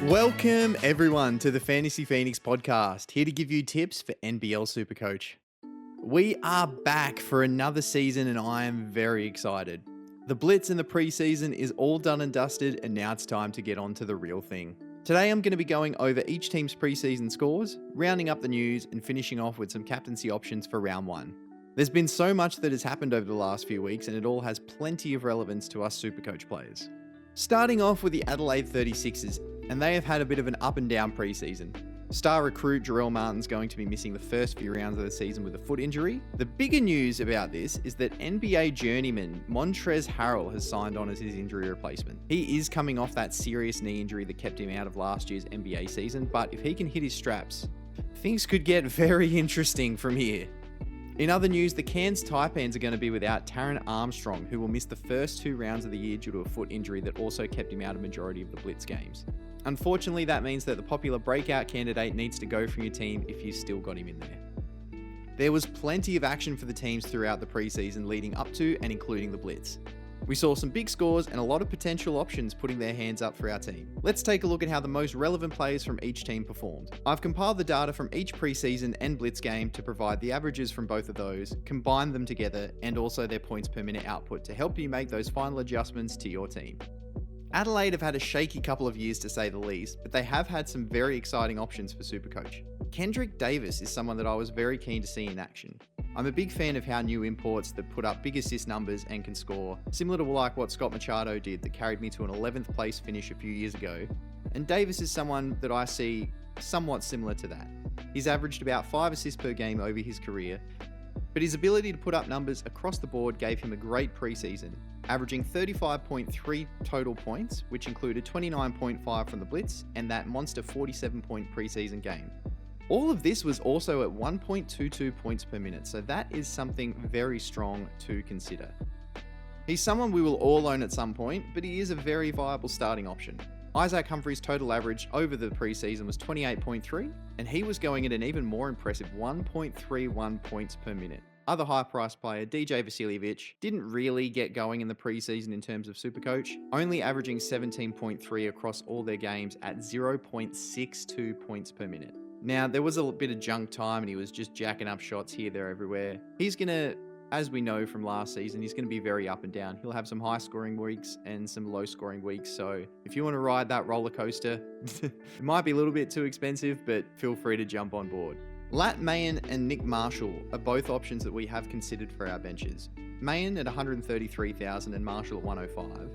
Welcome everyone to the Fantasy Phoenix podcast, here to give you tips for NBL SuperCoach. We are back for another season and I am very excited. The Blitz and the preseason is all done and dusted and now it's time to get on to the real thing. Today I'm going to be going over each team's preseason scores, rounding up the news and finishing off with some captaincy options for round one. There's been so much that has happened over the last few weeks and it all has plenty of relevance to us SuperCoach players. Starting off with the Adelaide 36ers, and they have had a bit of an up and down preseason. Star recruit Jarrell Martin's going to be missing the first few rounds of the season with a foot injury. The bigger news about this is that NBA journeyman Montrezl Harrell has signed on as his injury replacement. He is coming off that serious knee injury that kept him out of last year's NBA season, but if he can hit his straps, things could get very interesting from here. In other news, the Cairns Taipans are going to be without Taron Armstrong, who will miss the first 2 rounds of the year due to a foot injury that also kept him out of majority of the Blitz games. Unfortunately, that means that the popular breakout candidate needs to go from your team if you've still got him in there. There was plenty of action for the teams throughout the preseason leading up to and including the Blitz. We saw some big scores and a lot of potential options putting their hands up for our team. Let's take a look at how the most relevant players from each team performed. I've compiled the data from each preseason and Blitz game to provide the averages from both of those, combine them together, and also their points per minute output to help you make those final adjustments to your team. Adelaide have had a shaky couple of years to say the least, but they have had some very exciting options for SuperCoach. Kendrick Davis is someone that I was very keen to see in action. I'm a big fan of how new imports that put up big assist numbers and can score, similar to like what Scott Machado did that carried me to an 11th place finish a few years ago, and Davis is someone that I see somewhat similar to that. He's averaged about 5 assists per game over his career, but his ability to put up numbers across the board gave him a great preseason, averaging 35.3 total points, which included 29.5 from the Blitz and that monster 47-point preseason game. All of this was also at 1.22 points per minute, so that is something very strong to consider. He's someone we will all own at some point, but he is a very viable starting option. Isaac Humphrey's total average over the preseason was 28.3, and he was going at an even more impressive 1.31 points per minute. Other high-priced player, DJ Vasiljevic, didn't really get going in the preseason in terms of SuperCoach, only averaging 17.3 across all their games at 0.62 points per minute. Now, there was a bit of junk time and he was just jacking up shots here, there, everywhere. He's going to, as we know from last season, he's going to be very up and down. He'll have some high-scoring weeks and some low-scoring weeks, so if you want to ride that roller coaster, it might be a little bit too expensive, but feel free to jump on board. Lat Mayen and Nick Marshall are both options that we have considered for our benches. Mayen at 133,000 and Marshall at 105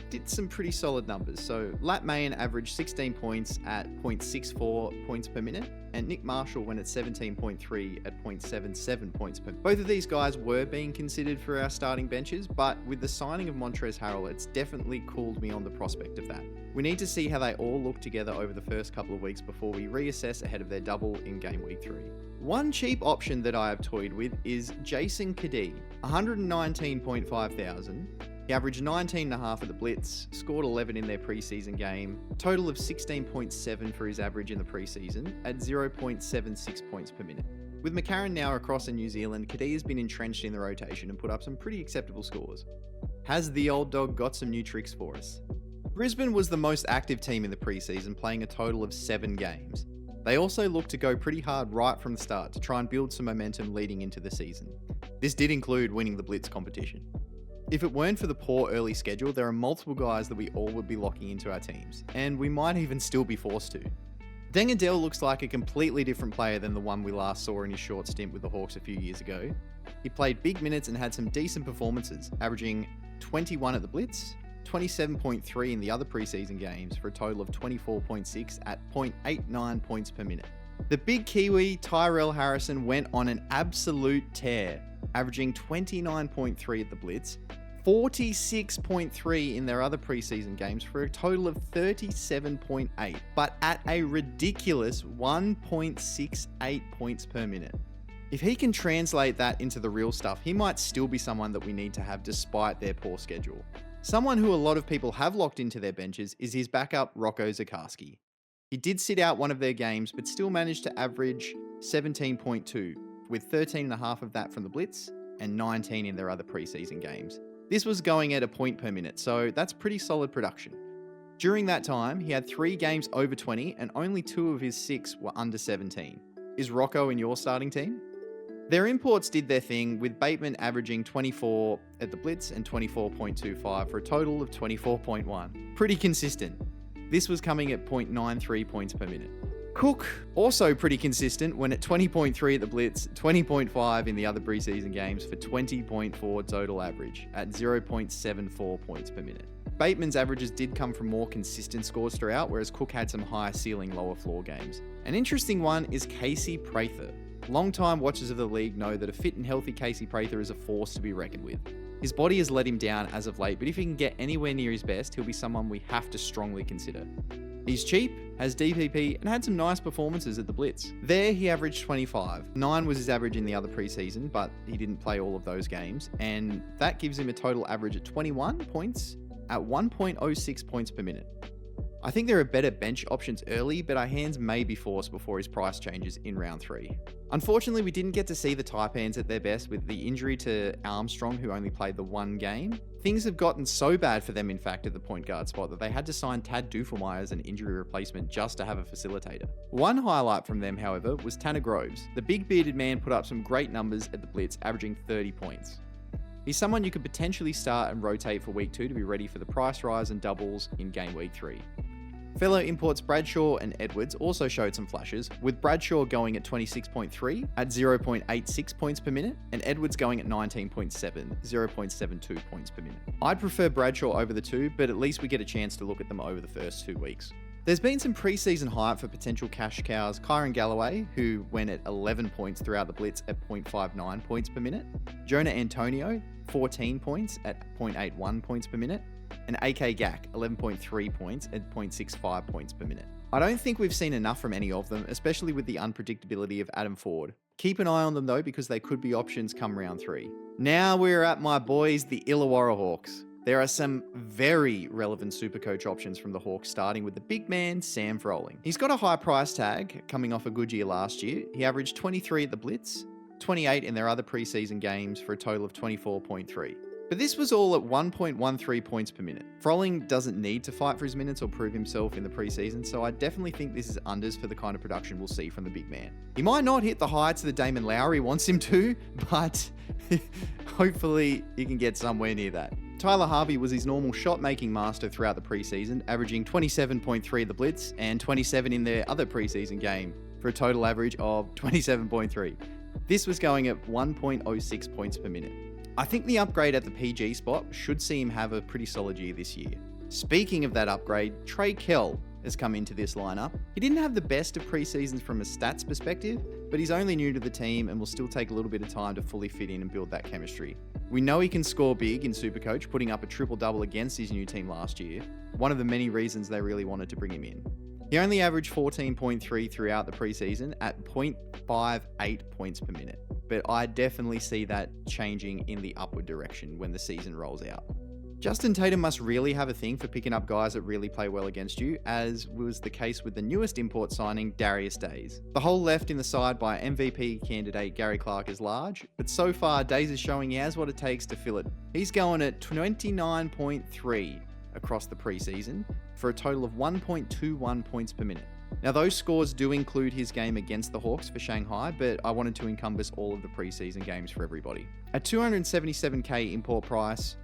did some pretty solid numbers. So Lat Mayen averaged 16 points at 0.64 points per minute, and Nick Marshall went at 17.3 at 0.77 points per minute. Both of these guys were being considered for our starting benches, but with the signing of Montrezl Harrell, it's definitely cooled me on the prospect of that. We need to see how they all look together over the first couple of weeks before we reassess ahead of their double in game week 3. One cheap option that I have toyed with is Jason Kadee, 119.5 thousand. He averaged 19.5 at the Blitz, scored 11 in their preseason game, total of 16.7 for his average in the preseason at 0.76 points per minute. With McCarron now across in New Zealand, Kadee has been entrenched in the rotation and put up some pretty acceptable scores. Has the old dog got some new tricks for us? Brisbane was the most active team in the preseason, playing a total of 7 games. They also looked to go pretty hard right from the start to try and build some momentum leading into the season. This did include winning the Blitz competition. If it weren't for the poor early schedule, there are multiple guys that we all would be locking into our teams, and we might even still be forced to. Deng Adele looks like a completely different player than the one we last saw in his short stint with the Hawks a few years ago. He played big minutes and had some decent performances, averaging 21 at the Blitz, 27.3 in the other preseason games for a total of 24.6 at 0.89 points per minute. The big Kiwi, Tyrell Harrison, went on an absolute tear, averaging 29.3 at the Blitz, 46.3 in their other preseason games for a total of 37.8, but at a ridiculous 1.68 points per minute. If he can translate that into the real stuff, he might still be someone that we need to have despite their poor schedule. Someone who a lot of people have locked into their benches is his backup, Rocco Zikarsky. He did sit out one of their games, but still managed to average 17.2, with 13.5 of that from the Blitz and 19 in their other preseason games. This was going at a point per minute, so that's pretty solid production. During that time, he had 3 games over 20 and only 2 of his 6 were under 17. Is Rocco in your starting team? Their imports did their thing, with Bateman averaging 24 at the Blitz and 24.25 for a total of 24.1. Pretty consistent. This was coming at 0.93 points per minute. Cook, also pretty consistent, when at 20.3 at the Blitz, 20.5 in the other preseason games for 20.4 total average at 0.74 points per minute. Bateman's averages did come from more consistent scores throughout, whereas Cook had some higher ceiling, lower floor games. An interesting one is Casey Prather. Long-time watchers of the league know that a fit and healthy Casey Prather is a force to be reckoned with. His body has let him down as of late, but if he can get anywhere near his best, he'll be someone we have to strongly consider. He's cheap, has DPP, and had some nice performances at the Blitz. There, he averaged 25. 9 was his average in the other preseason, but he didn't play all of those games, and that gives him a total average at 21 points at 1.06 points per minute. I think there are better bench options early, but our hands may be forced before his price changes in round 3. Unfortunately, we didn't get to see the Taipans at their best with the injury to Armstrong, who only played the 1 game. Things have gotten so bad for them, in fact, at the point guard spot that they had to sign Tad Dufelmeyer as an injury replacement just to have a facilitator. One highlight from them, however, was Tanner Groves. The big bearded man put up some great numbers at the Blitz, averaging 30 points. He's someone you could potentially start and rotate for week 2 to be ready for the price rise and doubles in game week 3. Fellow imports Bradshaw and Edwards also showed some flashes, with Bradshaw going at 26.3 at 0.86 points per minute, and Edwards going at 19.7, 0.72 points per minute. I'd prefer Bradshaw over the 2, but at least we get a chance to look at them over the first 2 weeks. There's been some preseason hype for potential cash cows. Kyron Galloway, who went at 11 points throughout the Blitz at 0.59 points per minute. Jonah Antonio, 14 points at 0.81 points per minute. And AK Gak, 11.3 points at 0.65 points per minute. I don't think we've seen enough from any of them, especially with the unpredictability of Adam Ford. Keep an eye on them though, because they could be options come round 3. Now we're at my boys, the Illawarra Hawks. There are some very relevant SuperCoach options from the Hawks, starting with the big man, Sam Froling. He's got a high price tag, coming off a good year last year. He averaged 23 at the Blitz, 28 in their other preseason games for a total of 24.3. But this was all at 1.13 points per minute. Froling doesn't need to fight for his minutes or prove himself in the preseason, so I definitely think this is unders for the kind of production we'll see from the big man. He might not hit the heights that Damon Lowry wants him to, but hopefully he can get somewhere near that. Tyler Harvey was his normal shot-making master throughout the preseason, averaging 27.3 at the Blitz and 27 in their other preseason game for a total average of 27.3. This was going at 1.06 points per minute. I think the upgrade at the PG spot should see him have a pretty solid year this year. Speaking of that upgrade, Trey Kell has come into this lineup. He didn't have the best of preseasons from a stats perspective, but he's only new to the team and will still take a little bit of time to fully fit in and build that chemistry. We know he can score big in SuperCoach, putting up a triple-double against his new team last year, one of the many reasons they really wanted to bring him in. He only averaged 14.3 throughout the preseason at 0.58 points per minute, but I definitely see that changing in the upward direction when the season rolls out. Justin Tatum must really have a thing for picking up guys that really play well against you, as was the case with the newest import signing, Darius Days. The hole left in the side by MVP candidate Gary Clark is large, but so far Days is showing he has what it takes to fill it. He's going at 29.3 across the preseason for a total of 1.21 points per minute. Now those scores do include his game against the Hawks for Shanghai, but I wanted to encompass all of the preseason games for everybody. At $277k import price,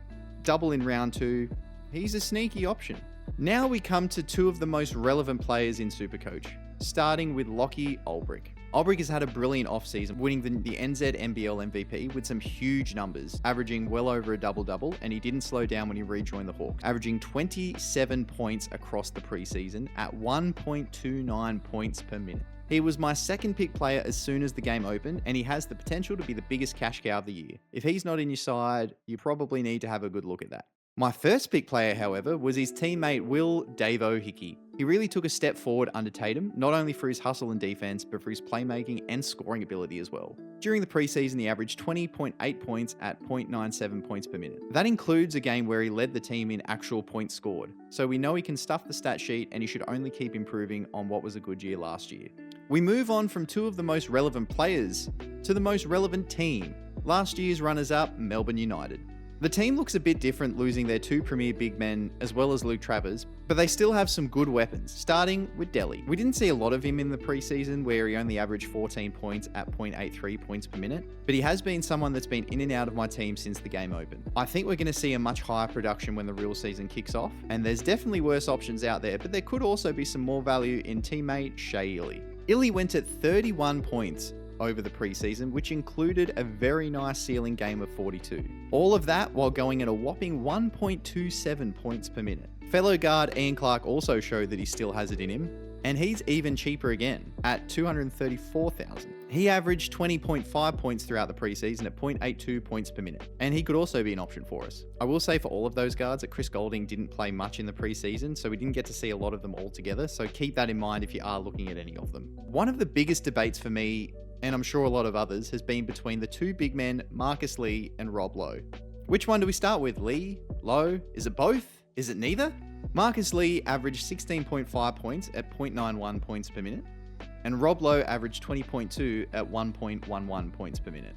double in round 2, he's a sneaky option. Now we come to 2 of the most relevant players in SuperCoach, starting with Lockie Ulbrich. Ulbrich has had a brilliant offseason, winning the NZ NBL MVP with some huge numbers, averaging well over a double-double, and he didn't slow down when he rejoined the Hawks, averaging 27 points across the preseason at 1.29 points per minute. He was my second pick player as soon as the game opened, and he has the potential to be the biggest cash cow of the year. If he's not in your side, you probably need to have a good look at that. My first pick player, however, was his teammate Will Davo Hickey. He really took a step forward under Tatum, not only for his hustle and defense, but for his playmaking and scoring ability as well. During the preseason, he averaged 20.8 points at 0.97 points per minute. That includes a game where he led the team in actual points scored. So we know he can stuff the stat sheet, and he should only keep improving on what was a good year last year. We move on from 2 of the most relevant players to the most relevant team. Last year's runners-up, Melbourne United. The team looks a bit different losing their two premier big men as well as Luke Travers, but they still have some good weapons, starting with Delhi. We didn't see a lot of him in the preseason where he only averaged 14 points at 0.83 points per minute, but he has been someone that's been in and out of my team since the game opened. I think we're going to see a much higher production when the real season kicks off, and there's definitely worse options out there, but there could also be some more value in teammate Shea Illy. Illy went at 31 points over the preseason, which included a very nice ceiling game of 42. All of that while going at a whopping 1.27 points per minute. Fellow guard Ian Clark also showed that he still has it in him, and he's even cheaper again at 234,000. He averaged 20.5 points throughout the preseason at 0.82 points per minute, and he could also be an option for us. I will say for all of those guards that Chris Golding didn't play much in the preseason, so we didn't get to see a lot of them all together, so keep that in mind if you are looking at any of them. One of the biggest debates for me, and I'm sure a lot of others, has been between the two big men, Marcus Lee and Rob Lowe. Which one do we start with? Lee? Lowe? Is it both? Is it neither? Marcus Lee averaged 16.5 points at 0.91 points per minute, and Rob Lowe averaged 20.2 at 1.11 points per minute.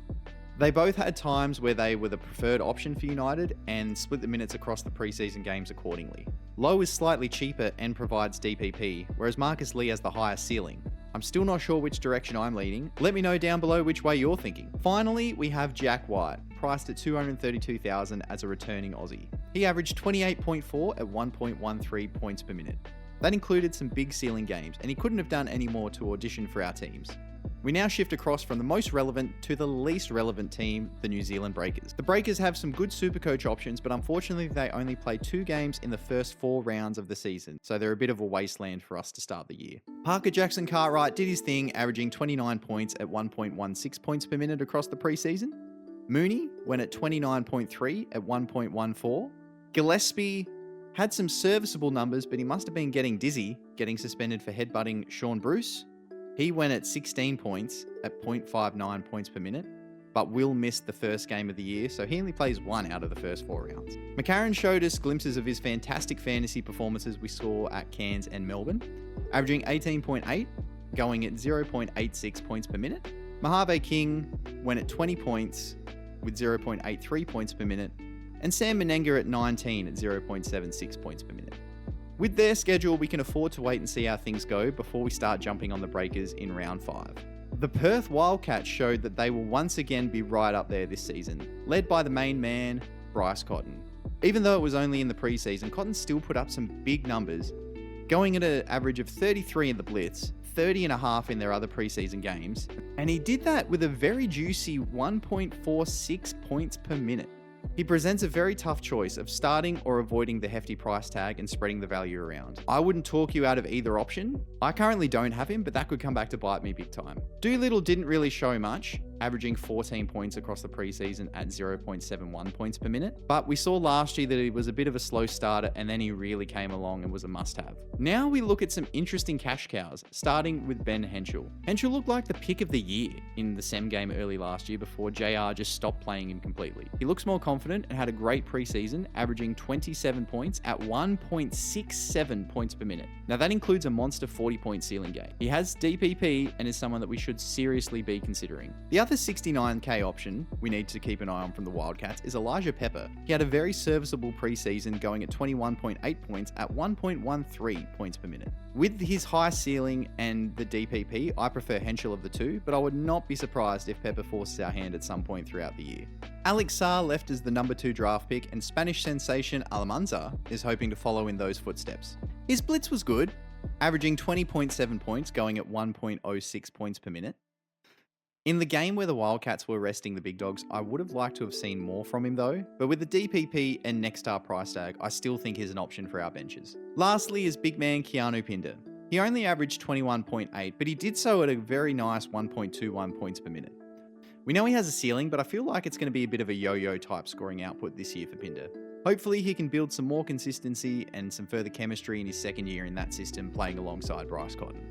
They both had times where they were the preferred option for United and split the minutes across the preseason games accordingly. Lowe is slightly cheaper and provides DPP, whereas Marcus Lee has the higher ceiling. I'm still not sure which direction I'm leaning. Let me know down below which way you're thinking. Finally, we have Jack White, priced at 232,000 as a returning Aussie. He averaged 28.4 at 1.13 points per minute. That included some big ceiling games, and he couldn't have done any more to audition for our teams. We now shift across from the most relevant to the least relevant team, the New Zealand Breakers. The Breakers have some good SuperCoach options, but unfortunately they only played 2 games in the first 4 rounds of the season, so they're a bit of a wasteland for us to start the year. Parker Jackson Cartwright did his thing, averaging 29 points at 1.16 points per minute across the preseason. Mooney went at 29.3 at 1.14. Gillespie had some serviceable numbers, but he must have been getting dizzy, getting suspended for headbutting Sean Bruce. He went at 16 points at 0.59 points per minute, but Will missed the first game of the year, so he only plays 1 out of the first 4 rounds. McCarron showed us glimpses of his fantastic fantasy performances we saw at Cairns and Melbourne, averaging 18.8, going at 0.86 points per minute. Mojave King went at 20 points with 0.83 points per minute, and Sam Menenga at 19 at 0.76 points per minute. With their schedule, we can afford to wait and see how things go before we start jumping on the Breakers in round 5. The Perth Wildcats showed that they will once again be right up there this season, led by the main man, Bryce Cotton. Even though it was only in the preseason, Cotton still put up some big numbers, going at an average of 33 in the Blitz, 30.5 in their other preseason games, and he did that with a very juicy 1.46 points per minute. He presents a very tough choice of starting or avoiding the hefty price tag and spreading the value around. I wouldn't talk you out of either option. I currently don't have him, but that could come back to bite me big time. Doolittle didn't really show much, averaging 14 points across the preseason at 0.71 points per minute. But we saw last year that he was a bit of a slow starter, and then he really came along and was a must-have. Now we look at some interesting cash cows, starting with Ben Henschel. Henschel looked like the pick of the year in the SEM game early last year before JR just stopped playing him completely. He looks more confident and had a great preseason, averaging 27 points at 1.67 points per minute. Now that includes a monster 40-point ceiling game. He has DPP and is someone that we should seriously be considering. The other 69k option we need to keep an eye on from the Wildcats is Elijah Pepper. He had a very serviceable preseason, going at 21.8 points at 1.13 points per minute. With his high ceiling and the DPP, I prefer Henschel of the two, but I would not be surprised if Pepper forces our hand at some point throughout the year. Alex Sarr left as the number 2 draft pick, and Spanish sensation Almanza is hoping to follow in those footsteps. His blitz was good, averaging 20.7 points, going at 1.06 points per minute. In the game where the Wildcats were resting the big dogs, I would have liked to have seen more from him though, but with the DPP and next star price tag, I still think he's an option for our benches. Lastly is big man Keanu Pinder. He only averaged 21.8, but he did so at a very nice 1.21 points per minute. We know he has a ceiling, but I feel like it's going to be a bit of a yo-yo type scoring output this year for Pinder. Hopefully he can build some more consistency and some further chemistry in his second year in that system, playing alongside Bryce Cotton.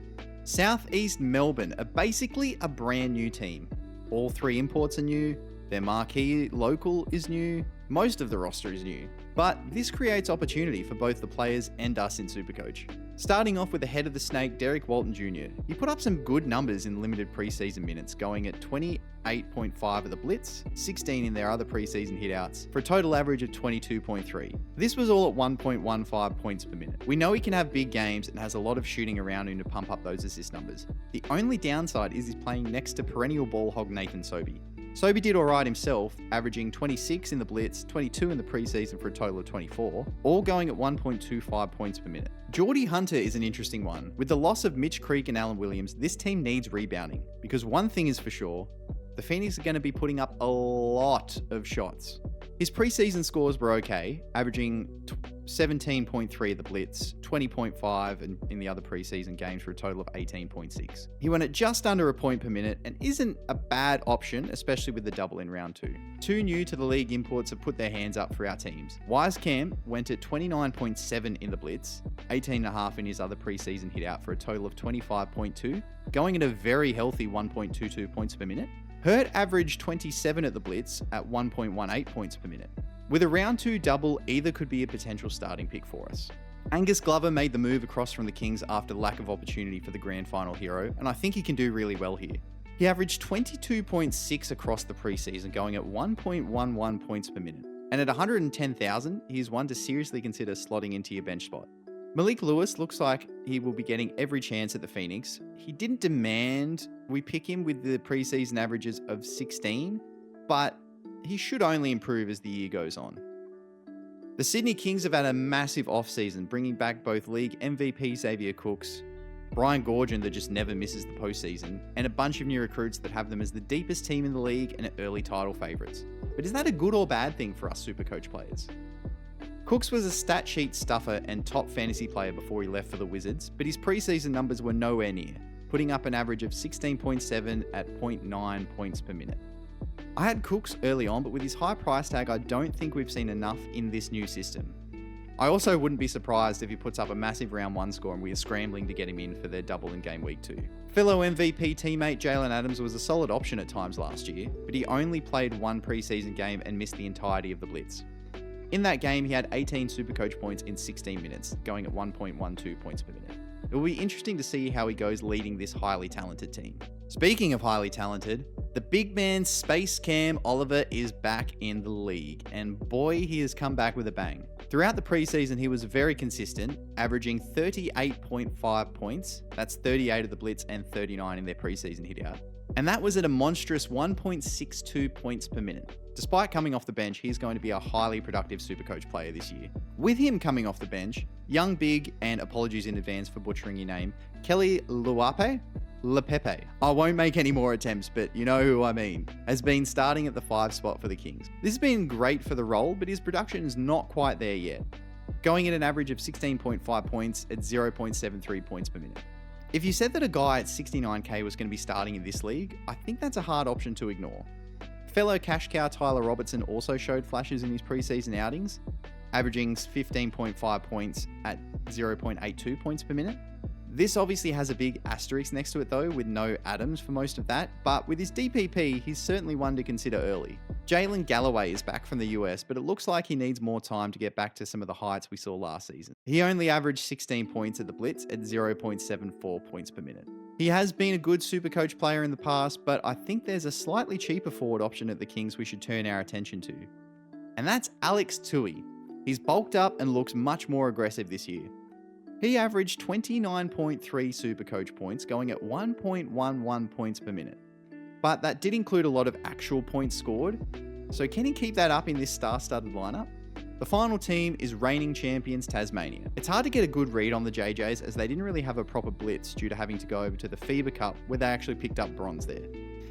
Southeast Melbourne are basically a brand new team. All 3 imports are new, their marquee local is new, most of the roster is new. But this creates opportunity for both the players and us in SuperCoach. Starting off with the head of the snake, Derek Walton Jr. He put up some good numbers in limited preseason minutes, going at 28.5 at the Blitz, 16 in their other preseason hitouts, for a total average of 22.3. This was all at 1.15 points per minute. We know he can have big games and has a lot of shooting around him to pump up those assist numbers. The only downside is he's playing next to perennial ball hog Nathan Sobey. Sobey did alright himself, averaging 26 in the Blitz, 22 in the preseason for a total of 24, all going at 1.25 points per minute. Geordie Hunter is an interesting one. With the loss of Mitch Creek and Alan Williams, this team needs rebounding, because one thing is for sure, the Phoenix are going to be putting up a lot of shots. His preseason scores were okay, averaging 17.3 at the Blitz, 20.5 in the other preseason games for a total of 18.6. He went at just under a point per minute and isn't a bad option, especially with the double in round 2. Two new to the league imports have put their hands up for our teams. Wise Cam went at 29.7 in the Blitz, 18.5 in his other preseason hit out for a total of 25.2, going at a very healthy 1.22 points per minute. Hurt averaged 27 at the Blitz at 1.18 points per minute. With a round 2 double, either could be a potential starting pick for us. Angus Glover made the move across from the Kings after lack of opportunity for the grand final hero, and I think he can do really well here. He averaged 22.6 across the preseason, going at 1.11 points per minute. And at 110,000, he's one to seriously consider slotting into your bench spot. Malik Lewis looks like he will be getting every chance at the Phoenix. He didn't demand we pick him with the preseason averages of 16, but he should only improve as the year goes on. The Sydney Kings have had a massive offseason, bringing back both league MVP Xavier Cooks, Brian Goorjian that just never misses the postseason, and a bunch of new recruits that have them as the deepest team in the league and early title favourites. But is that a good or bad thing for us SuperCoach players? Cooks was a stat sheet stuffer and top fantasy player before he left for the Wizards, but his preseason numbers were nowhere near, putting up an average of 16.7 at 0.9 points per minute. I had Cooks early on, but with his high price tag, I don't think we've seen enough in this new system. I also wouldn't be surprised if he puts up a massive round 1 score and we are scrambling to get him in for their double in game week 2. Fellow MVP teammate Jalen Adams was a solid option at times last year, but he only played one preseason game and missed the entirety of the Blitz. In that game, he had 18 SuperCoach points in 16 minutes, going at 1.12 points per minute. It will be interesting to see how he goes leading this highly talented team. Speaking of highly talented, the big man Space Cam Oliver is back in the league, and boy, he has come back with a bang. Throughout the preseason, he was very consistent, averaging 38.5 points. That's 38 of the Blitz and 39 in their preseason hit out. And that was at a monstrous 1.62 points per minute. Despite coming off the bench, he's going to be a highly productive SuperCoach player this year. With him coming off the bench, young big, and apologies in advance for butchering your name, Kelly Lepepe, I won't make any more attempts, but you know who I mean, has been starting at the 5 spot for the Kings. This has been great for the role, but his production is not quite there yet, going at an average of 16.5 points at 0.73 points per minute. If you said that a guy at 69k was going to be starting in this league, I think that's a hard option to ignore. Fellow cash cow Tyler Robertson also showed flashes in his preseason outings, averaging 15.5 points at 0.82 points per minute. This obviously has a big asterisk next to it though, with no Adams for most of that, but with his DPP, he's certainly one to consider early. Jalen Galloway is back from the US, but it looks like he needs more time to get back to some of the heights we saw last season. He only averaged 16 points at the Blitz at 0.74 points per minute. He has been a good SuperCoach player in the past, but I think there's a slightly cheaper forward option at the Kings we should turn our attention to. And that's Alex Tui. He's bulked up and looks much more aggressive this year. He averaged 29.3 SuperCoach points, going at 1.11 points per minute. But that did include a lot of actual points scored, so can he keep that up in this star-studded lineup? The final team is reigning champions Tasmania. It's hard to get a good read on the JJs as they didn't really have a proper blitz due to having to go over to the FIBA Cup where they actually picked up bronze there.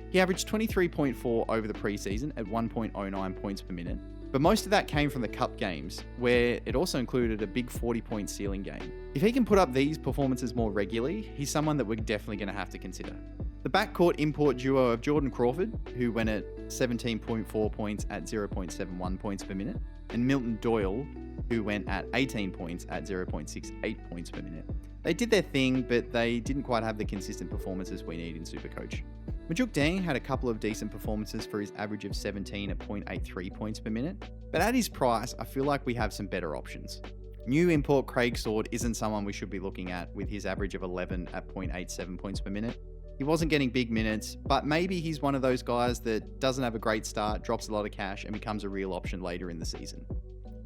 He averaged 23.4 over the preseason at 1.09 points per minute, but most of that came from the Cup games, where it also included a big 40-point ceiling game. If he can put up these performances more regularly, he's someone that we're definitely going to have to consider. The backcourt import duo of Jordan Crawford, who went at 17.4 points at 0.71 points per minute, and Milton Doyle, who went at 18 points at 0.68 points per minute. They did their thing, but they didn't quite have the consistent performances we need in SuperCoach. Majuk Dang had a couple of decent performances for his average of 17 at 0.83 points per minute, but at his price, I feel like we have some better options. New import Craig Sword isn't someone we should be looking at with his average of 11 at 0.87 points per minute. He wasn't getting big minutes, but maybe he's one of those guys that doesn't have a great start, drops a lot of cash, and becomes a real option later in the season.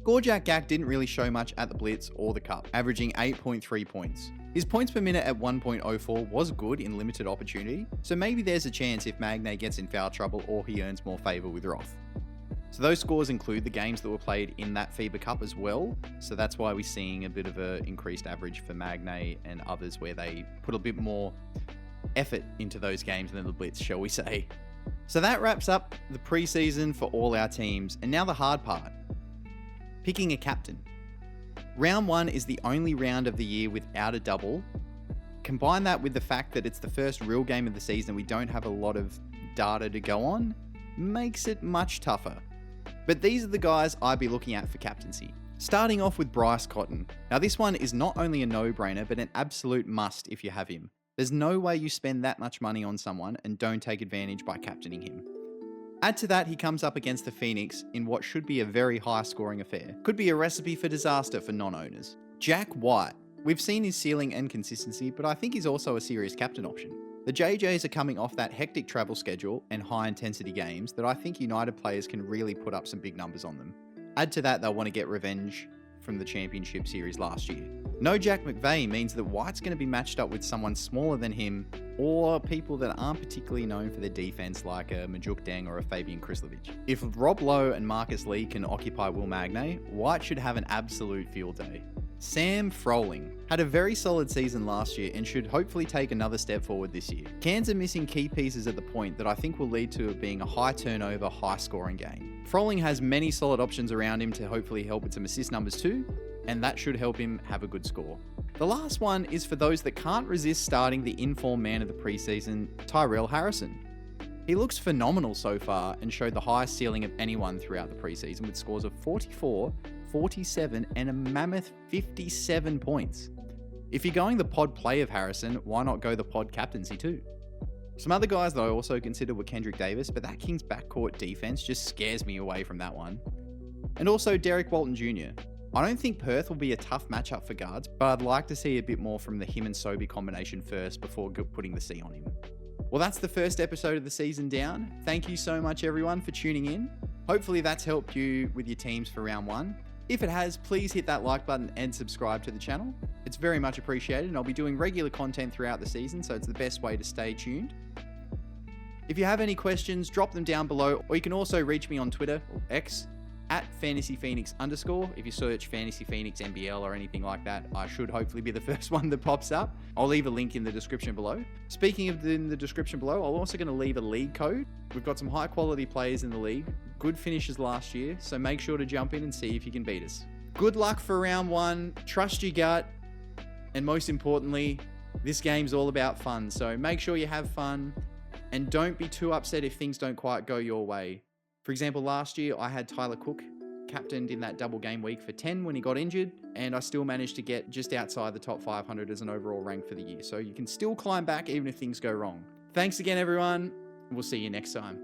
Gorjak Gak didn't really show much at the Blitz or the Cup, averaging 8.3 points. His points per minute at 1.04 was good in limited opportunity, so maybe there's a chance if Magnay gets in foul trouble or he earns more favour with Roth. So those scores include the games that were played in that FIBA Cup as well, so that's why we're seeing a bit of an increased average for Magnay and others where they put a bit more effort into those games than the Blitz, shall we say. So that wraps up the preseason for all our teams, and now the hard part. Picking a captain. Round 1 is the only round of the year without a double. Combine that with the fact that it's the first real game of the season, we don't have a lot of data to go on, makes it much tougher. But these are the guys I'd be looking at for captaincy. Starting off with Bryce Cotton. Now this one is not only a no-brainer, but an absolute must if you have him. There's no way you spend that much money on someone and don't take advantage by captaining him. Add to that, he comes up against the Phoenix in what should be a very high-scoring affair. Could be a recipe for disaster for non-owners. Jack White. We've seen his ceiling and consistency, but I think he's also a serious captain option. The JJs are coming off that hectic travel schedule and high-intensity games that I think United players can really put up some big numbers on them. Add to that, they'll want to get revenge from the championship series last year. No Jack McVeigh means that White's going to be matched up with someone smaller than him or people that aren't particularly known for their defense like a Majuk Deng or a Fabian Krislovic. If Rob Lowe and Marcus Lee can occupy Will Magnay, White should have an absolute field day. Sam Froling had a very solid season last year and should hopefully take another step forward this year. Cairns are missing key pieces at the point that I think will lead to it being a high turnover, high scoring game. Froling has many solid options around him to hopefully help with some assist numbers too, and that should help him have a good score. The last one is for those that can't resist starting the informed man of the preseason, Tyrell Harrison. He looks phenomenal so far and showed the highest ceiling of anyone throughout the preseason with scores of 44, 47 and a mammoth 57 points. If you're going the pod play of Harrison, why not go the pod captaincy too? Some other guys that I also considered were Kendrick Davis, but that Kings backcourt defense just scares me away from that one. And also Derek Walton Jr. I don't think Perth will be a tough matchup for guards, but I'd like to see a bit more from the him and Sobey combination first before putting the C on him. Well, that's the first episode of the season down. Thank you so much everyone for tuning in. Hopefully that's helped you with your teams for round 1. If it has, please hit that like button and subscribe to the channel. It's very much appreciated, and I'll be doing regular content throughout the season, so it's the best way to stay tuned. If you have any questions, drop them down below, or you can also reach me on Twitter, or X, at @FantasyPhoenix_. If you search Fantasy Phoenix NBL or anything like that, I should hopefully be the first one that pops up. I'll leave a link in the description below. Speaking of in the description below, I'm also going to leave a league code. We've got some high quality players in the league, good finishes last year, so make sure to jump in and see if you can beat us. Good luck for round 1, trust your gut, and most importantly, this game's all about fun, so make sure you have fun and don't be too upset if things don't quite go your way. For example, last year I had Tyler Cook captained in that double game week for 10 when he got injured, and I still managed to get just outside the top 500 as an overall rank for the year. So you can still climb back even if things go wrong. Thanks again, everyone. We'll see you next time.